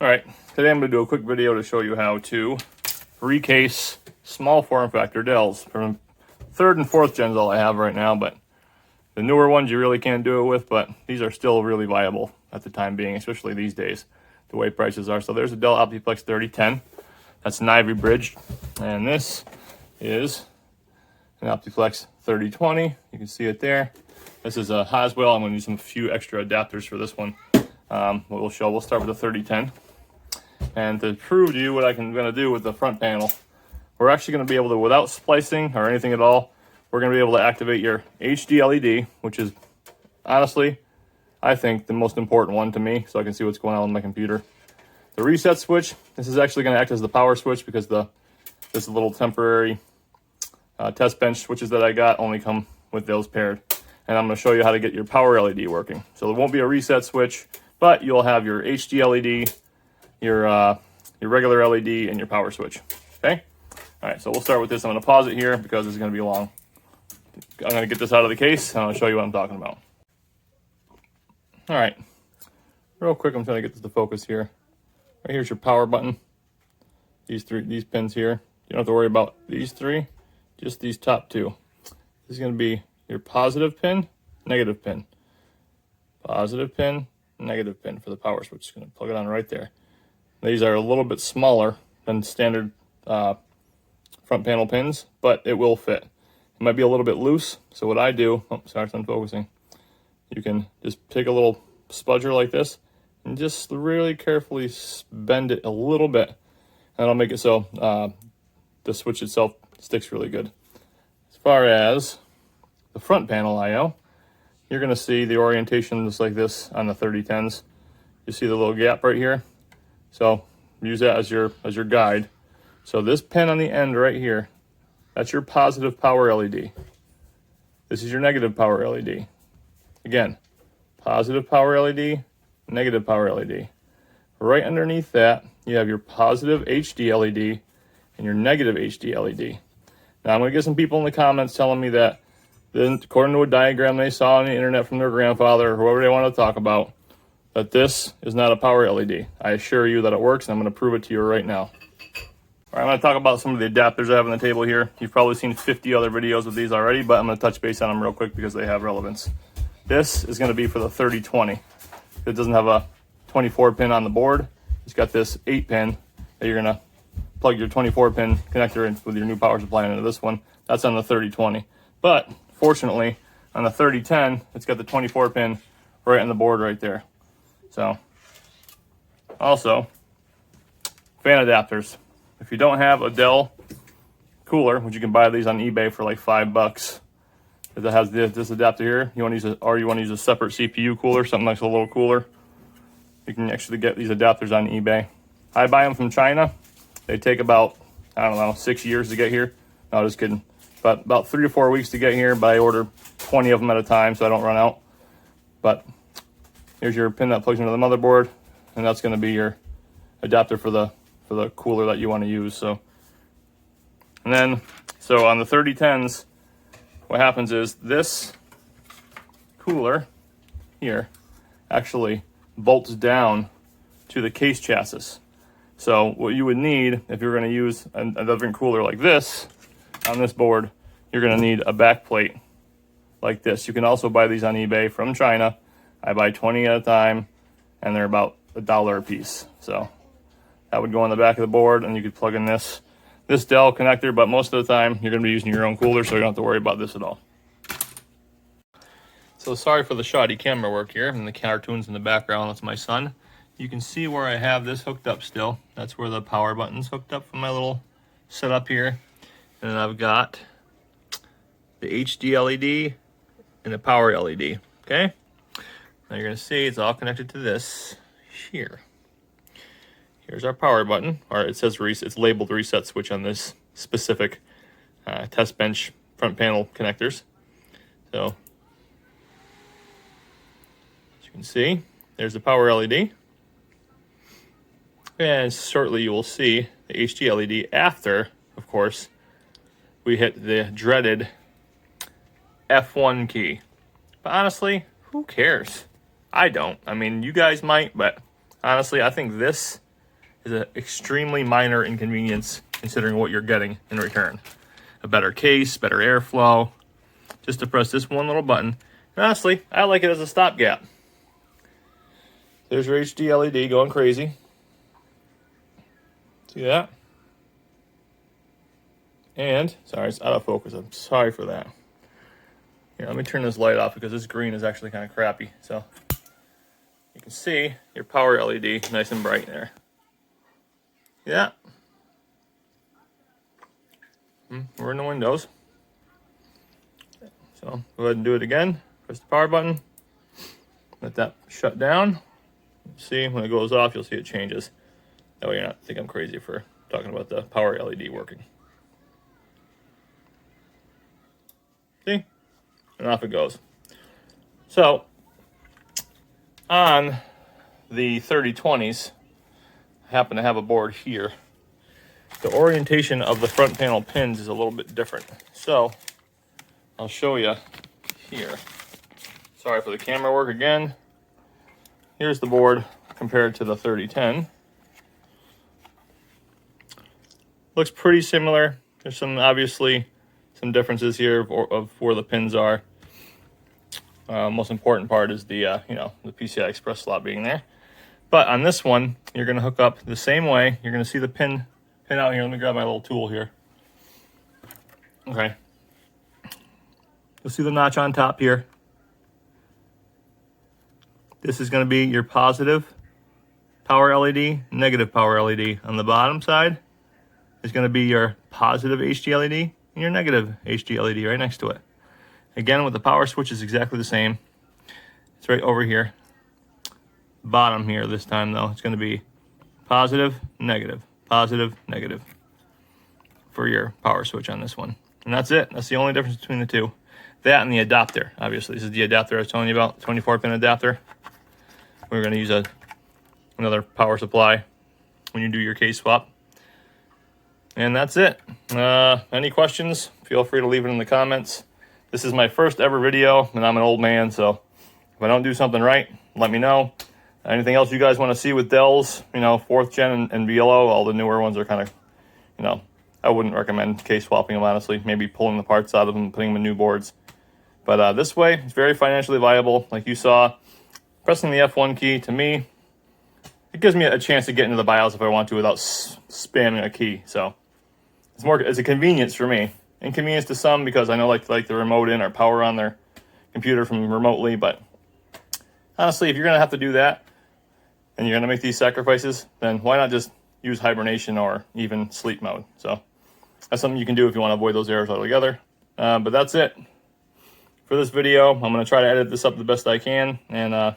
All right, today I'm going to do a quick video to show you how to recase small form factor Dells. From 3rd and 4th gens all I have right now, but the newer ones you really can't do it with, but these are still really viable at the time being, especially these days, the way prices are. So there's a Dell Optiplex 3010. That's an Ivy bridge, and this is an Optiplex 3020. You can see it there. This is a Haswell. I'm going to use some few extra adapters for this one. We'll start with the 3010. And to prove to you what I'm going to do with the front panel, we're actually going to be able to, without splicing or anything at all, we're going to be able to activate your HD LED, which is honestly, I think, the most important one to me, so I can see what's going on with my computer. The reset switch, this is actually going to act as the power switch because this little temporary test bench switches that I got only come with those paired. And I'm going to show you how to get your power LED working. So there won't be a reset switch, but you'll have your HD LED, your regular LED, and your power switch. Okay? All right, so we'll start with this. I'm going to pause it here because it's going to be long. I'm going to get this out of the case, and I'm going to show you what I'm talking about. All right, real quick, I'm trying to get this to focus here. Right here's your power button. These pins here. You don't have to worry about these three, just these top two. This is going to be your positive pin, negative pin. Positive pin, negative pin for the power switch. Just going to plug it on right there. These are a little bit smaller than standard front panel pins, but it will fit. It might be a little bit loose, so what I do, sorry, it's unfocusing. You can just take a little spudger like this and just really carefully bend it a little bit. And that'll make it so the switch itself sticks really good. As far as the front panel I/O, you're going to see the orientation just like this on the 3010s. You see the little gap right here? So use that as your guide. So this pin on the end right here, that's your positive power LED. This is your negative power LED. Again, positive power LED, negative power LED. Right underneath that, you have your positive HD LED and your negative HD LED. Now I'm going to get some people in the comments telling me that according to a diagram they saw on the internet from their grandfather or whoever they want to talk about, that this is not a power LED. I assure you that it works, and I'm going to prove it to you right now. All right, I'm going to talk about some of the adapters I have on the table here. You've probably seen 50 other videos of these already, but I'm going to touch base on them real quick because they have relevance. This is going to be for the 3020. It doesn't have a 24 pin on the board. It's got this 8 pin that you're going to plug your 24 pin connector in with your new power supply into this one. That's on the 3020. But fortunately, on the 3010, it's got the 24 pin right on the board right there. So, also, fan adapters. If you don't have a Dell cooler, which you can buy these on eBay for like $5, that has this adapter here, you want to use a separate CPU cooler, something that's a little cooler, you can actually get these adapters on eBay. I buy them from China. They take about, I don't know, 6 years to get here. No, just kidding. But about 3 to 4 weeks to get here, but I order 20 of them at a time so I don't run out. But here's your pin that plugs into the motherboard, and that's going to be your adapter for the cooler that you want to use. So on the 3010s, what happens is this cooler here actually bolts down to the case chassis. So what you would need if you're going to use a different cooler like this on this board, you're going to need a back plate like this. You can also buy these on eBay from China. I buy 20 at a time, and they're about $1 a piece. So that would go on the back of the board, and you could plug in this Dell connector, but most of the time you're going to be using your own cooler, so you don't have to worry about this at all. So sorry for the shoddy camera work here, and the cartoons in the background. That's my son. You can see where I have this hooked up still. That's where the power button's hooked up from my little setup here. And then I've got the HD LED and the power LED, okay? Now you're gonna see it's all connected to this here. Here's our power button, or it says it's labeled reset switch on this specific test bench front panel connectors. So, as you can see, there's the power LED. And shortly you will see the HD LED after, of course, we hit the dreaded F1 key. But honestly, who cares? I don't. I mean, you guys might, but honestly, I think this is an extremely minor inconvenience considering what you're getting in return. A better case, better airflow, just to press this one little button. And honestly, I like it as a stopgap. There's your HD LED going crazy. See that? And, sorry, it's out of focus. I'm sorry for that. Here, let me turn this light off because this green is actually kind of crappy. So, you can see your power LED nice and bright there. Yeah. We're in the Windows. So, go ahead and do it again. Press the power button. Let that shut down. See, when it goes off, you'll see it changes. That way you're not think I'm crazy for talking about the power LED working. See? And off it goes. So, on the 3020s, I happen to have a board here. The orientation of the front panel pins is a little bit different. So, I'll show you here. Sorry for the camera work again. Here's the board compared to the 3010. Looks pretty similar. There's obviously some differences here of where the pins are. Most important part is the the PCI Express slot being there. But on this one, you're going to hook up the same way. You're going to see the pin out here. Let me grab my little tool here. Okay. You'll see the notch on top here. This is going to be your positive power LED, negative power LED. On the bottom side is going to be your positive HD LED and your negative HD LED right next to it. Again, with the power switch is exactly the same. It's right over here. Bottom here this time though, it's going to be positive, negative for your power switch on this one. And that's it. That's the only difference between the two. That and the adapter, obviously. This is the adapter I was telling you about, 24-pin adapter. We're going to use another power supply when you do your case swap. And that's it. Any questions, feel free to leave it in the comments. This is my first ever video, and I'm an old man, so if I don't do something right, let me know. Anything else you guys want to see with Dells, 4th gen and below, all the newer ones are kind of, I wouldn't recommend case swapping them, honestly. Maybe pulling the parts out of them and putting them in new boards. But this way, it's very financially viable. Like you saw, pressing the F1 key, to me, it gives me a chance to get into the BIOS if I want to without spamming a key. So it's a convenience for me. Inconvenience to some because I know like the remote in or power on their computer from remotely. But honestly, if you're going to have to do that and you're going to make these sacrifices, then why not just use hibernation or even sleep mode? So that's something you can do if you want to avoid those errors altogether. But that's it for this video. I'm going to try to edit this up the best I can, and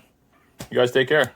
you guys take care.